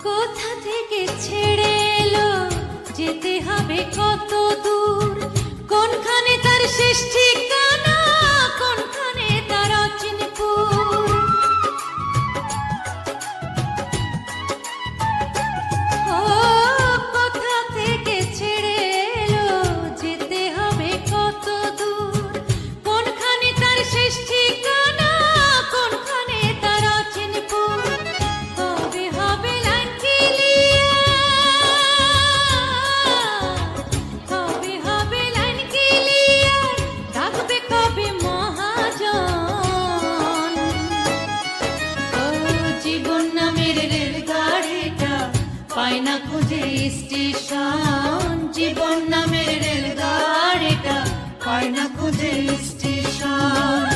কোথা থেকে ছেড়ে এলো, যেতে হবে কত দূর, কোনখানে তার শেষ ঠিকানা, কোনখানে তার অচিনপুর। ও কোথা থেকে ছেড়ে এলো, যেতে হবে কত দূর, কোনখানে তার শেষ ঠিকানা, কোনখানে তার অচিনপুর। কবে হবে লাইন ক্লিয়ার, কবে হবে লাইন ক্লিয়ার, ডাকবে কবে মহাজন। ও জীবন নামের রেলগাড়িটা পায় না খুঁজে স্টেশন, জীবন নামের রেলগাড়িটা পায় না খুঁজে স্টেশন।